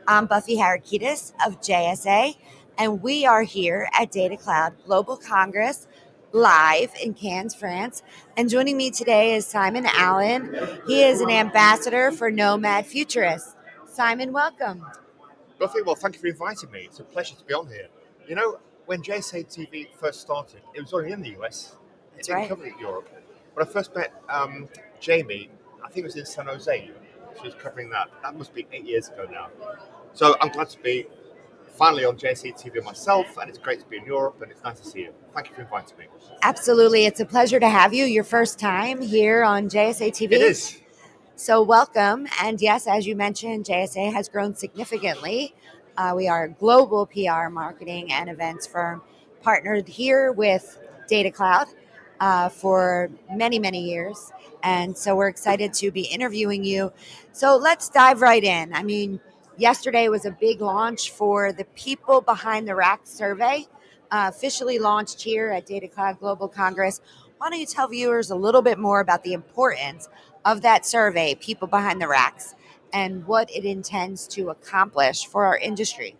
I'm Buffy Harakitis of JSA, and we are here at Datacloud Global Congress live in Cannes, France. And joining me today is Simon Allen. He is an ambassador for Nomad Futurist. Simon, welcome. Buffy, well, thank you for inviting me. It's a pleasure to be on here. You know, when JSA TV first started, it was only in the US. It That's didn't right. cover Europe. When I first met Jamie, I think it was in San Jose. She was covering that. That must be 8 years ago now. So I'm glad to be finally on JSA TV myself, and it's great to be in Europe, and it's nice to see you. Thank you for inviting me. Absolutely. It's a pleasure to have you. Your first time here on JSA TV. It is. So welcome. And yes, as you mentioned, JSA has grown significantly. We are a global PR marketing and events firm partnered here with Datacloud for many, many years. And so we're excited to be interviewing you. So let's dive right in. I mean, yesterday was a big launch for the People Behind the Rack survey, officially launched here at Datacloud Global Congress. Why don't you tell viewers a little bit more about the importance of that survey, People Behind the Racks, and what it intends to accomplish for our industry?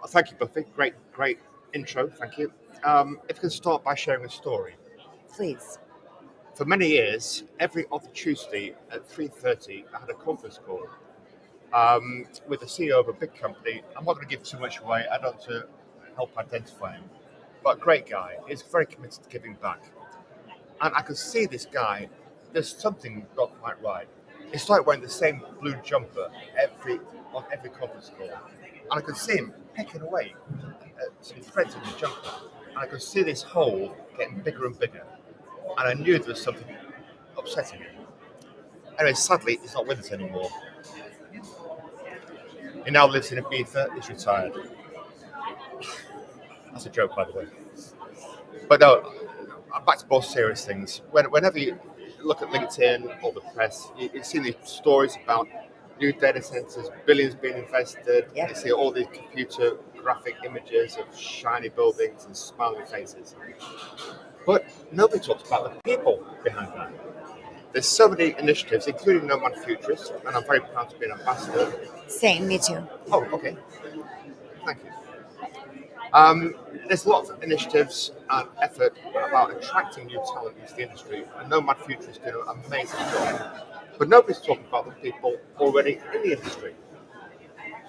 Thank you, Buffy. Great intro. Thank you. If we can start by sharing a story. Please. For many years, every other Tuesday at 3:30, I had a conference call with the CEO of a big company. I'm not going to give too much away. I don't want to help identify him, but great guy. He's very committed to giving back, and I could see this guy. There's something not quite right. He started wearing the same blue jumper on every conference call, and I could see him picking away at some threads in the jumper, and I could see this hole getting bigger and bigger, and I knew there was something upsetting him. Anyway, sadly, he's not with us anymore. He now lives in Ibiza. He's retired. That's a joke, by the way. But no, back to more serious things. Whenever you look at LinkedIn or the press, you see these stories about new data centers, billions being invested. Yep. You see all these computer graphic images of shiny buildings and smiling faces. But nobody talks about the people behind that. There's so many initiatives, including Nomad Futurist, and I'm very proud to be an ambassador. Same, me too. Oh, okay. Thank you. There's lots of initiatives and effort about attracting new talent into the industry, and Nomad Futurists do an amazing job. But nobody's talking about the people already in the industry.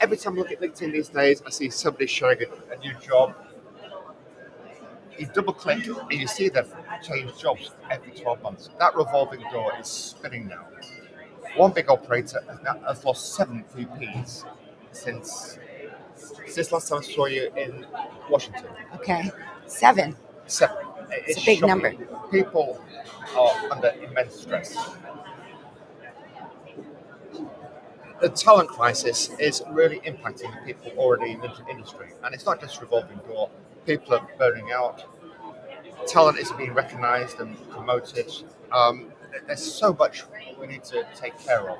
Every time I look at LinkedIn these days, I see somebody sharing a new job. You double click and you see they've changed jobs every 12 months. That revolving door is spinning now. One big operator has lost 7 VPs since last time I saw you in Washington. Okay. 7. 7. It's a big shocking. number. People are under immense stress. The talent crisis is really impacting the people already in the industry. And it's not just revolving door. People are burning out. Talent isn't being recognised and promoted. There's so much we need to take care of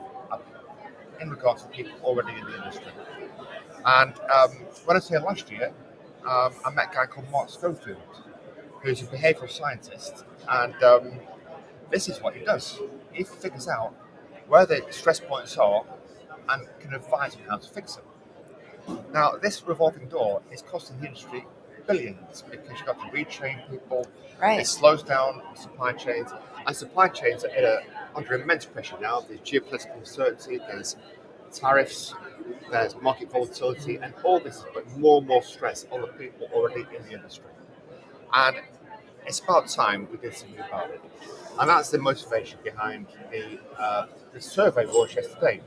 in regards to people already in the industry. And when I was here last year, I met a guy called Mark Schofield, who's a behavioural scientist. And this is what he does. He figures out where the stress points are and can advise on how to fix them. Now, this revolving door is costing the industry billions because you've got to retrain people. Right. It slows down supply chains, and supply chains are under immense pressure now. There's geopolitical uncertainty, there's tariffs, there's market volatility, and all this is putting more and more stress on the people already in the industry. And it's about time we did something about it. And that's the motivation behind the survey we launched yesterday.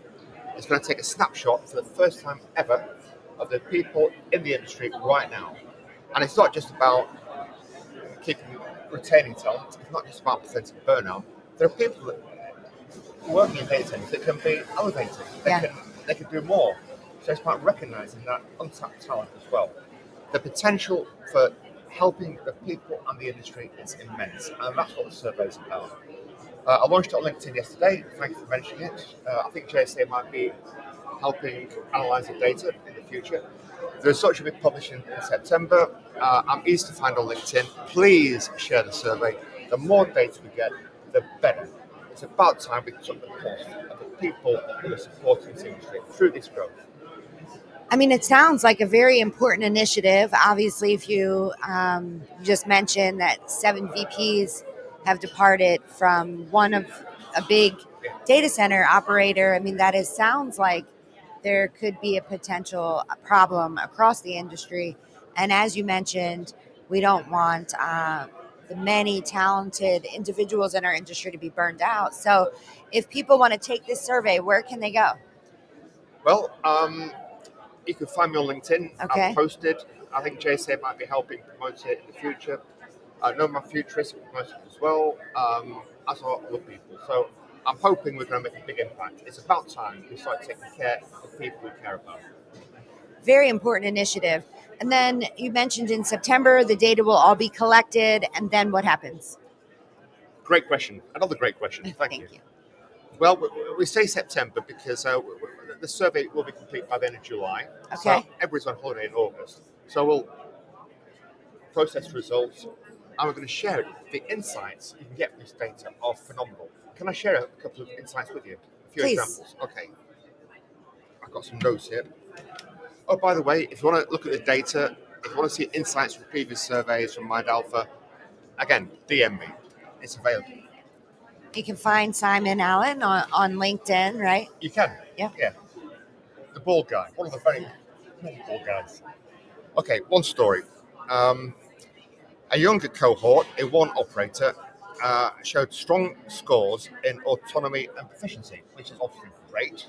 It's going to take a snapshot for the first time ever of the people in the industry right now. And it's not just about retaining talent. It's not just about preventing burnout. There are people that working in data centers that can be elevated. They can do more. So it's about recognising that untapped talent as well. The potential for helping the people and the industry is immense, and that's what the survey is about. I launched it on LinkedIn yesterday. Thank you for mentioning it. I think JSA might be helping analyse the data in the future. The results will be published in September. I'm easy to find on LinkedIn. Please share the survey. The more data we get, the better. It's about time we took the cost of the people who are supporting this industry through this growth. I mean, it sounds like a very important initiative. Obviously, if you just mentioned that 7 VPs have departed from one of a big data center operator, I mean, that is sounds like there could be a potential problem across the industry. And as you mentioned, we don't want the many talented individuals in our industry to be burned out. So, if people want to take this survey, where can they go? Well, you can find me on LinkedIn. Okay. I've posted. I think JSA might be helping promote it in the future. Nomad Futurist promotes it as well, as a lot of other people. So I'm hoping we're going to make a big impact. It's about time we start taking care of the people we care about. Very important initiative. And then you mentioned in September the data will all be collected, and then what happens? Great question. Another great question. Thank you. You. Well, we say September because the survey will be complete by the end of July. Okay. So everybody's on holiday in August. So we'll process results and we're going to share it. The insights you can get from this data are phenomenal. Can I share a couple of insights with you? A few Please. examples. Okay. I've got some notes here. Oh, by the way, if you want to look at the data, if you want to see insights from previous surveys from Mind Alpha, again, DM me. It's available. You can find Simon Allen on LinkedIn, right? You can. Yeah. Yeah. The bald guy. One of the very many bald guys. Okay, one story. A younger cohort in one operator showed strong scores in autonomy and proficiency, which is obviously great,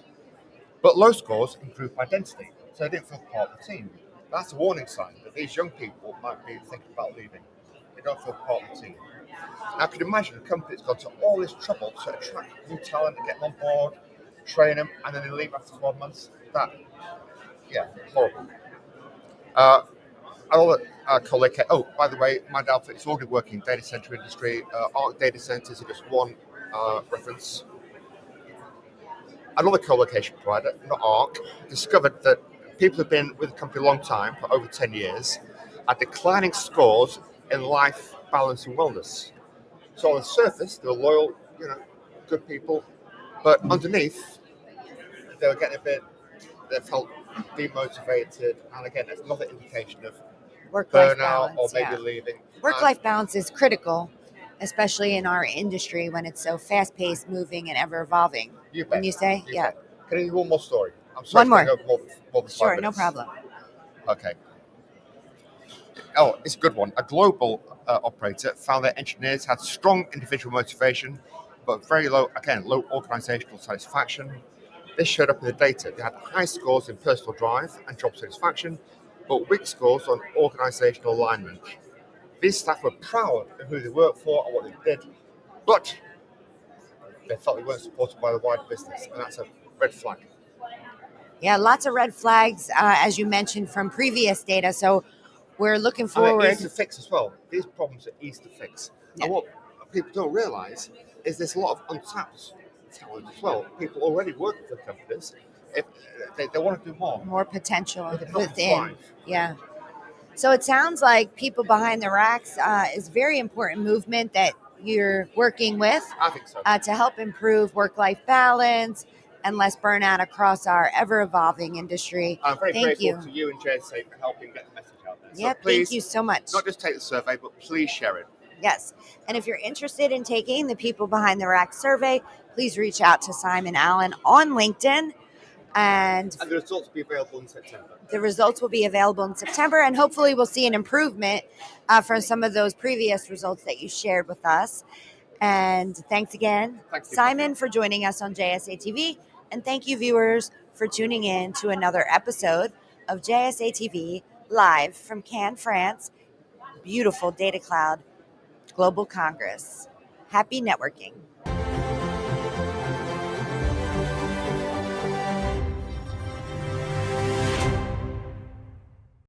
but low scores improved by density, so they didn't feel part of the team. That's a warning sign that these young people might be thinking about leaving. They don't feel part of the team. Now, I can imagine a company that's gone to all this trouble to attract new talent and get them on board, train them, and then they leave after 12 months. Horrible. Another colleague, oh, by the way, Mind Alpha is already working in data center industry. Arc data centers are just one reference. Another co-location provider, not Arc, discovered that people who've been with the company a long time, for over 10 years, are declining scores in life balance and wellness. So on the surface, they're loyal, good people, but underneath, they were getting they felt demotivated, and again, that's another indication of Work-life burnout or balance. maybe Yeah. leaving. Work-life balance is critical, especially in our industry when it's so fast-paced, moving, and ever-evolving. You bet. When you say, You yeah. bet. Can I give you one more story? I'm sorry, One more. It's going more than 5 Sure, no minutes. problem. Okay. Oh, it's a good one. A global operator found that engineers had strong individual motivation, but very low organizational satisfaction. This showed up in the data. They had high scores in personal drive and job satisfaction, but weak scores on organizational alignment. These staff were proud of who they worked for and what they did, but they felt they weren't supported by the wider business, and that's a red flag. Yeah, lots of red flags, as you mentioned from previous data. So we're looking And they're forward. easy to fix as well. These problems are easy to fix. Yeah. And what people don't realise is there's a lot of untapped talent as well. People already working for companies. If they want to do more Potential they can within. thrive. Yeah. So it sounds like people behind the racks is a very important movement that you're working with I think so. to help improve work-life balance and less burnout across our ever-evolving industry. I'm very Thank grateful you. to you and JSA for helping get the message out there. Yeah, So please, thank you so much. not just take the survey, but please share it. Yes. And if you're interested in taking the People Behind the Rack survey, please reach out to Simon Allen on LinkedIn. And the results will be available in September. The results will be available in September, and hopefully we'll see an improvement from some of those previous results that you shared with us. And thanks again, Simon, for joining us on JSA TV. And thank you, viewers, for tuning in to another episode of JSA TV live from Cannes, France. Beautiful Datacloud Global Congress. Happy networking.